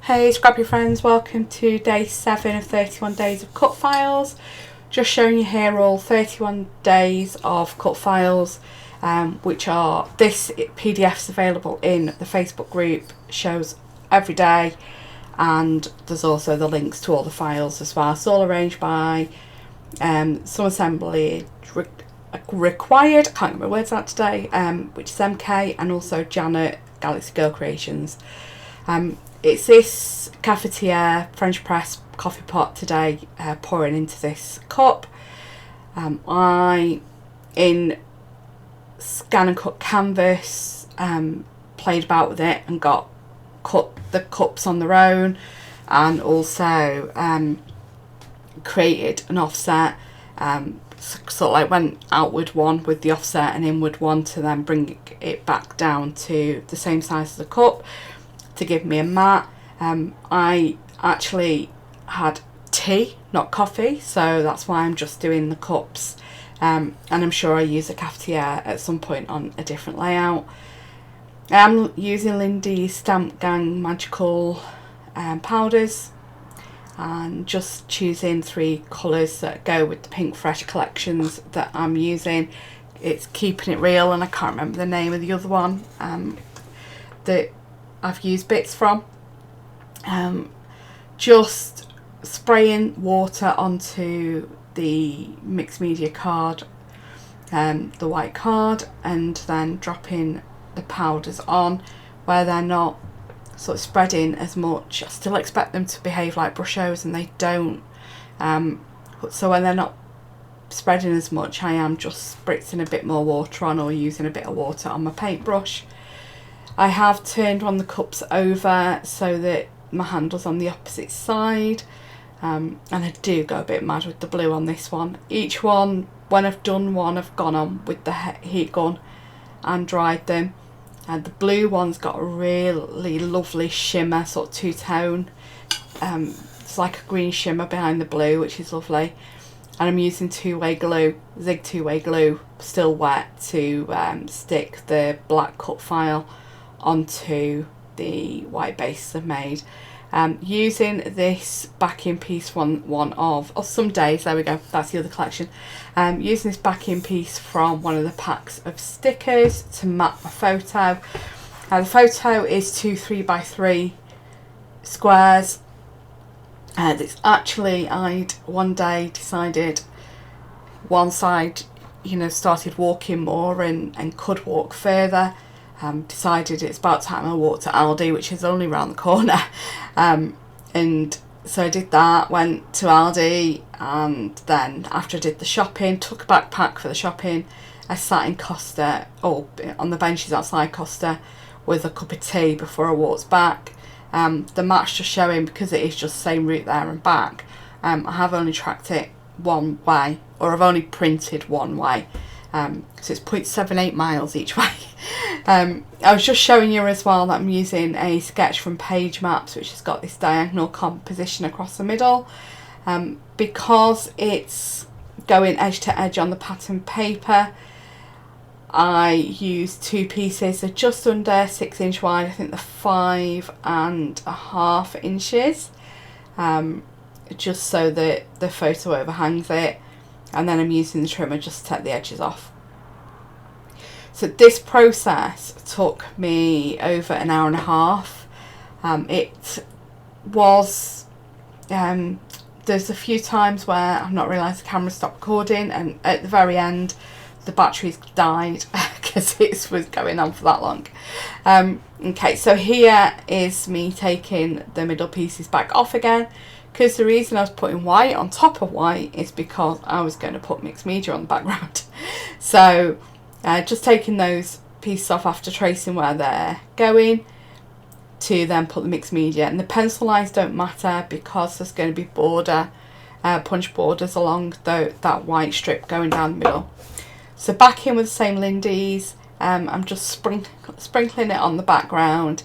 Hey Scrabble friends, welcome to day 7 of 31 days of cut files. Just showing you here all 31 days of cut files, which are, this PDF is available in the Facebook group, shows every day, and there's also the links to all the files as well. It's all arranged by some assembly required, I can't get my words out today, which is MK, and also Janet, Galaxy Girl Creations. It's this cafetiere French press coffee pot today, pouring into this cup. I, in scan and cut canvas, played about with it and cut the cups on their own, and also created an offset, sort of like went outward one with the offset and inward one to then bring it back down to the same size as the cup to give me a mat. I actually had tea, not coffee, so that's why I'm just doing the cups, and I'm sure I'll use a cafetiere at some point on a different layout. I'm using Lindy's Stamp Gang magical powders, and just choosing 3 colours that go with the Pink Fresh collections that I'm using. It's Keeping It Real, and I can't remember the name of the other one that I've used bits from. Just spraying water onto the mixed media card, the white card, and then dropping the powders on where they're not sort of spreading as much. I still expect them to behave like brushos, and they don't. So when they're not spreading as much, I am just spritzing a bit more water on, or using a bit of water on my paintbrush. I have turned one of the cups over so that my handle's on the opposite side, and I do go a bit mad with the blue on this one. Each one, when I've done one, I've gone on with the heat gun and dried them, and the blue one's got a really lovely shimmer, sort of two-tone. It's like a green shimmer behind the blue, which is lovely, and I'm using two-way glue, Zig two-way glue, still wet, to stick the black cut file onto the white base I've made. Using this backing piece one of some days, there we go, that's the other collection. Using this backing piece from one of the packs of stickers to map my photo. The photo is 2 3x3 squares. It's actually, I'd one day decided one side, started walking more and could walk further. Decided it's about time I walked to Aldi, which is only round the corner, and so I did that, went to Aldi, and then after I did the shopping, took a backpack for the shopping, I sat in Costa, or on the benches outside Costa, with a cup of tea before I walked back. The map's just showing, because it is just the same route there and back. I have only tracked it one way, or I've only printed one way, so it's 0.78 miles each way. I was just showing you as well that I'm using a sketch from Page Maps, which has got this diagonal composition across the middle. Because it's going edge to edge on the pattern paper, I used 2 pieces. They're just under 6 inch wide, I think they're 5.5 inches, just so that the photo overhangs it, and then I'm using the trimmer just to take the edges off. So this process took me over an hour and a half. It was, there's a few times where I've not realised the camera stopped recording, and at the very end the batteries died because it was going on for that long. Okay, so here is me taking the middle pieces back off again, because the reason I was putting white on top of white is because I was going to put mixed media on the background. So just taking those pieces off after tracing where they're going, to then put the mixed media. And the pencil lines don't matter, because there's going to be punch borders along that white strip going down the middle. So back in with the same Lindy's, I'm just sprinkling it on the background,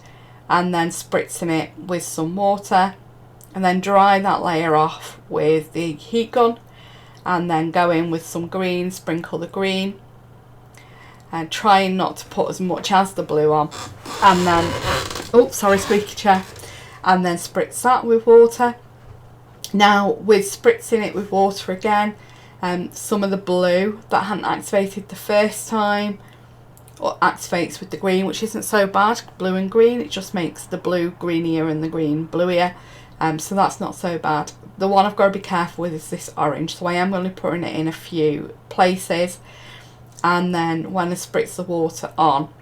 and then spritzing it with some water, and then dry that layer off with the heat gun, and then go in with some green, sprinkle the green, and trying not to put as much as the blue on, and then, oh sorry, squeaky chair, and then spritz that with water. Now with spritzing it with water again, some of the blue that hadn't activated the first time or activates with the green, which isn't so bad, blue and green. It just makes the blue greenier and the green bluier, so that's not so bad. The one I've got to be careful with is this orange, so I am going to be putting it in a few places, and then when I spritz the water on,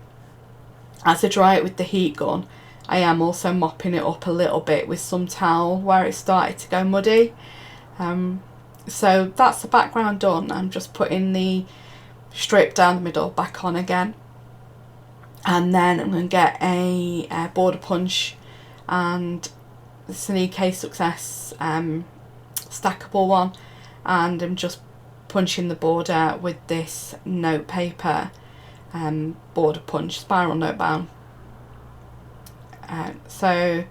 as I dry it with the heat gun, I am also mopping it up a little bit with some towel where it started to go muddy. So that's the background done. I'm just putting the strip down the middle back on again, and then I'm going to get a border punch, and it's an EK Success stackable one, and I'm just punching the border with this note paper border punch, spiral note bound. So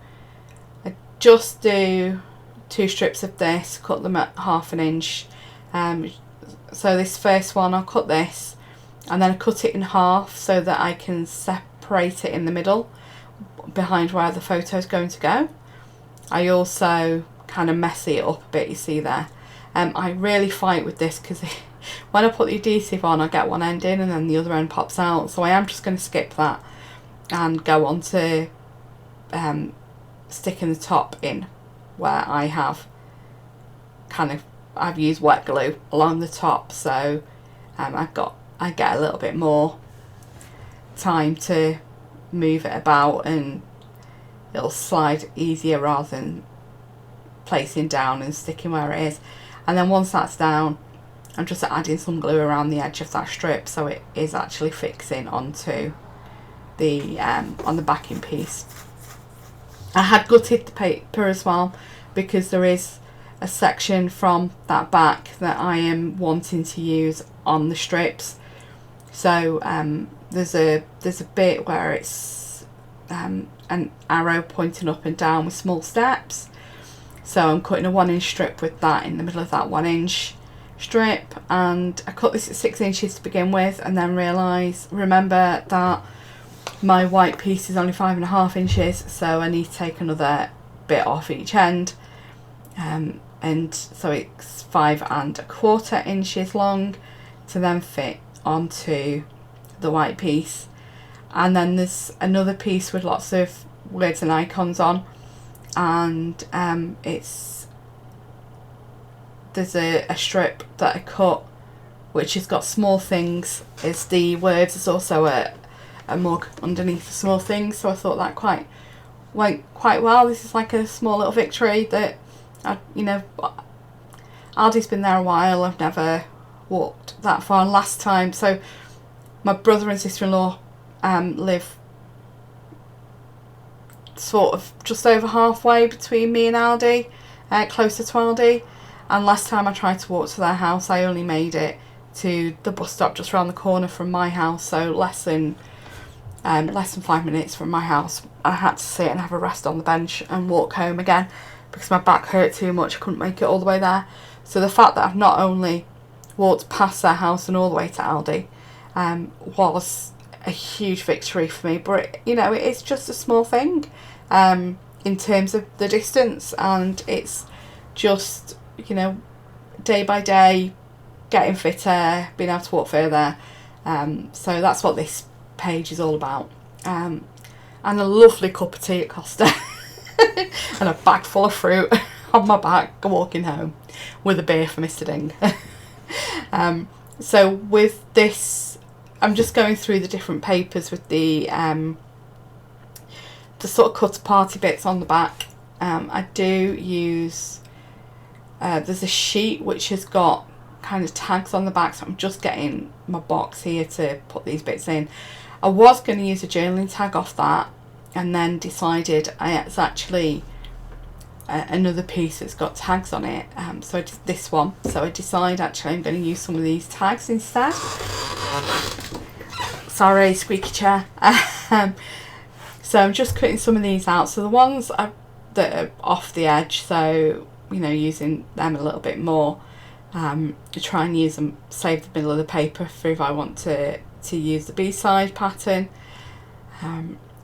I just do 2 strips of this, cut them at 1/2 inch. So this first one, I'll cut this, and then I cut it in half so that I can separate it in the middle behind where the photo is going to go. I also kind of messy it up a bit, you see there. I really fight with this because when I put the adhesive on, I get one end in and then the other end pops out, so I am just going to skip that and go on to sticking the top in where I have I've used wet glue along the top, so I get a little bit more time to move it about and it'll slide easier rather than placing down and sticking where it is. And then once that's down, I'm just adding some glue around the edge of that strip so it is actually fixing onto the on the backing piece. I had gutted the paper as well because there is a section from that back that I am wanting to use on the strips. So there's a bit where it's an arrow pointing up and down with small steps. So I'm cutting a 1-inch strip with that in the middle of that 1-inch strip, and I cut this at 6 inches to begin with, and then remember that my white piece is only 5.5 inches, so I need to take another bit off each end, and so it's 5.25 inches long to then fit onto the white piece. And then there's another piece with lots of words and icons on, and there's a strip that I cut which has got small things as the words. There's also a mug underneath the small things, so I thought that went quite well. This is like a small little victory that Aldi's been there a while. I've never walked that far last time. So my brother and sister-in-law live sort of just over halfway between me and Aldi, closer to Aldi, and last time I tried to walk to their house I only made it to the bus stop just around the corner from my house, so less than 5 minutes from my house. I had to sit and have a rest on the bench and walk home again because my back hurt too much. I couldn't make it all the way there. So the fact that I've not only walked past their house and all the way to Aldi was a huge victory for me, but it is just a small thing in terms of the distance, and it's just day by day getting fitter, being able to walk further, so that's what this page is all about, and a lovely cup of tea at Costa and a bag full of fruit on my back walking home with a beer for Mr. Ding. So with this I'm just going through the different papers with the sort of cut party bits on the back. I do use there's a sheet which has got kind of tags on the back, so I'm just getting my box here to put these bits in. I was going to use a journaling tag off that, and then decided it's actually another piece that's got tags on it, so I did this one, so I decided actually I'm going to use some of these tags instead. Sorry, squeaky chair. So I'm just cutting some of these out, so the ones that are off the edge, so using them a little bit more, to try and use them, save the middle of the paper for if I want to use the B-side pattern,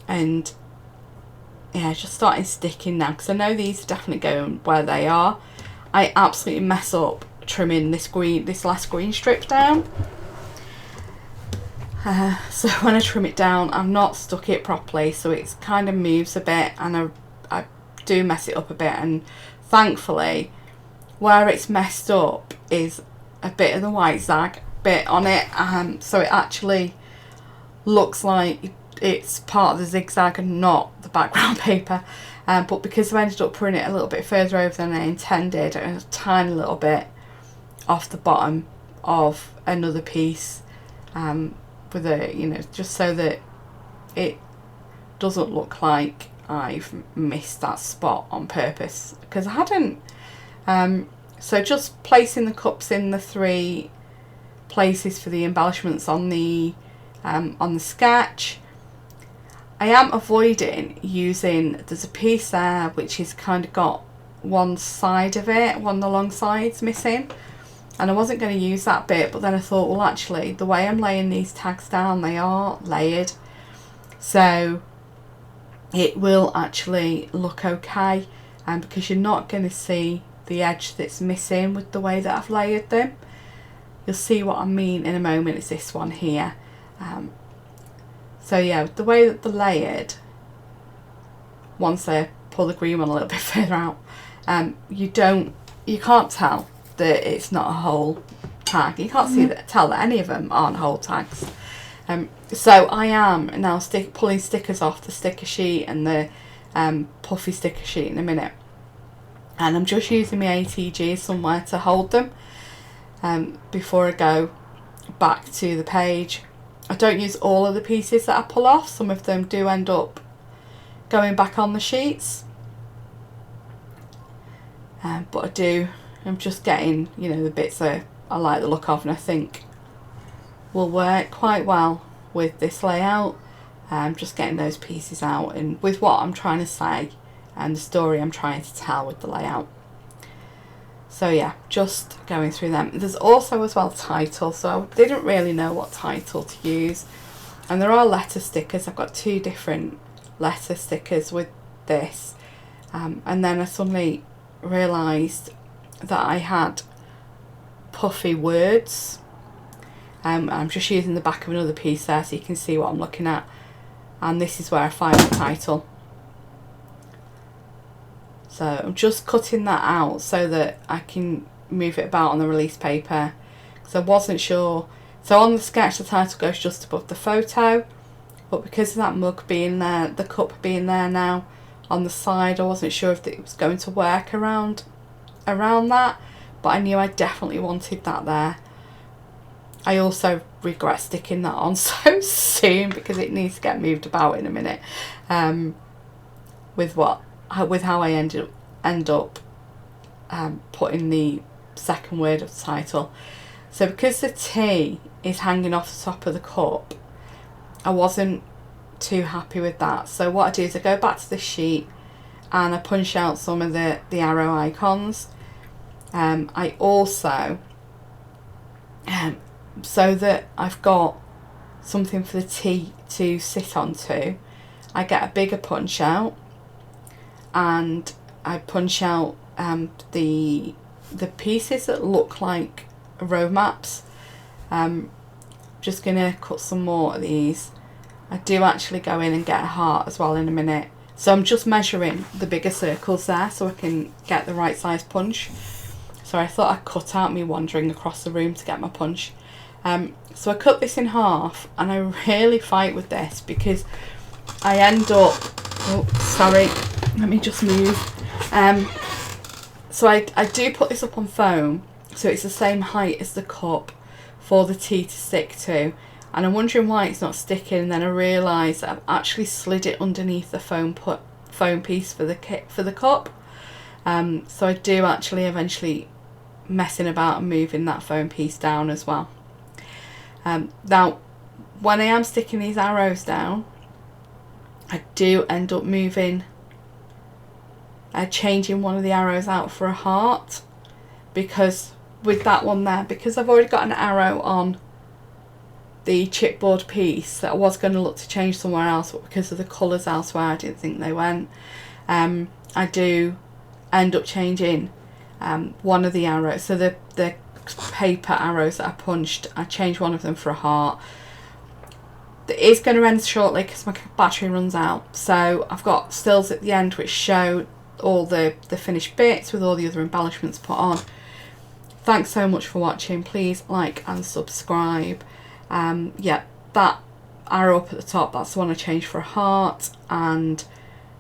and yeah, just starting sticking now, because I know these are definitely going where they are. I absolutely mess up trimming this last green strip down. So when I trim it down, I've not stuck it properly, so it kind of moves a bit, and I do mess it up a bit. And thankfully, where it's messed up is a bit of the white zag bit on it, so it actually looks like it's part of the zigzag and not the background paper. But because I ended up putting it a little bit further over than I intended, and a tiny little bit off the bottom of another piece, with a, you know, just so that it doesn't look like I've missed that spot on purpose, because I hadn't. So just placing the cups in the 3 places for the embellishments on the sketch. I am avoiding using, there's a piece there which is kind of got one side of it, one of the long sides missing, and I wasn't going to use that bit, but then I thought, well, actually the way I'm laying these tags down, they are layered, so it will actually look okay, and because you're not going to see the edge that's missing with the way that I've layered them. You'll see what I mean in a moment. It's this one here. So yeah, the way that they're layered, once I pull the green one a little bit further out, you can't tell that it's not a whole tag. You can't tell that any of them aren't whole tags. So I am now pulling stickers off the sticker sheet and the puffy sticker sheet in a minute, and I'm just using my ATG somewhere to hold them before I go back to the page. I don't use all of the pieces that I pull off. Some of them do end up going back on the sheets, but I'm just getting, you know, the bits that I like the look of and I think will work quite well with this layout. Just getting those pieces out and with what I'm trying to say and the story I'm trying to tell with the layout. So yeah, just going through them. There's also as well title, so I didn't really know what title to use, and there are letter stickers. I've got 2 different letter stickers with this, and then I suddenly realised that I had puffy words. I'm just using the back of another piece there so you can see what I'm looking at, and this is where I find the title. So I'm just cutting that out so that I can move it about on the release paper, because I wasn't sure. So on the sketch the title goes just above the photo, but because of that mug being there, the cup being there now on the side, I wasn't sure if it was going to work around that, but I knew I definitely wanted that there. I also regret sticking that on so soon because it needs to get moved about in a minute, with how I end up putting the second word of the title. So because the T is hanging off the top of the cup, I wasn't too happy with that. So what I do is I go back to the sheet and I punch out some of the arrow icons. I also, so that I've got something for the T to sit onto, I get a bigger punch out and I punch out the pieces that look like road maps. Just gonna cut some more of these. I do actually go in and get a heart as well in a minute, so I'm just measuring the bigger circles there so I can get the right size punch. So I thought I'd cut out me wandering across the room to get my punch. So I cut this in half, and I really fight with this because I end up, oh sorry, let me just move. So I do put this up on foam so it's the same height as the cup for the tea to stick to, and I'm wondering why it's not sticking, and then I realise that I've actually slid it underneath the foam piece for the cup. So I do actually eventually messing about and moving that foam piece down as well. Now when I am sticking these arrows down, I do end up moving, changing one of the arrows out for a heart, because with that one there, because I've already got an arrow on the chipboard piece that I was going to look to change somewhere else, but because of the colours elsewhere I didn't think they went. I do end up changing one of the arrows. So the paper arrows that I punched, I changed one of them for a heart. It is going to end shortly because my battery runs out. So I've got stills at the end which show all the finished bits with all the other embellishments put on. Thanks so much for watching. Please like and subscribe. Yeah, that arrow up at the top, that's the one I changed for a heart, and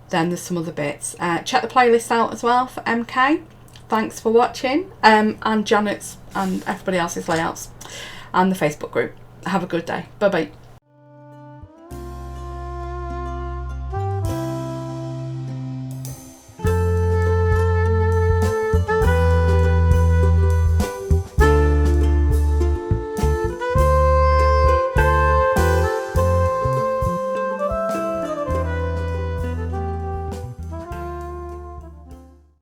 then there's some other bits. Check the playlist out as well for MK. Thanks for watching, and Janet's and everybody else's layouts, and the Facebook group. Have a good day. Bye bye.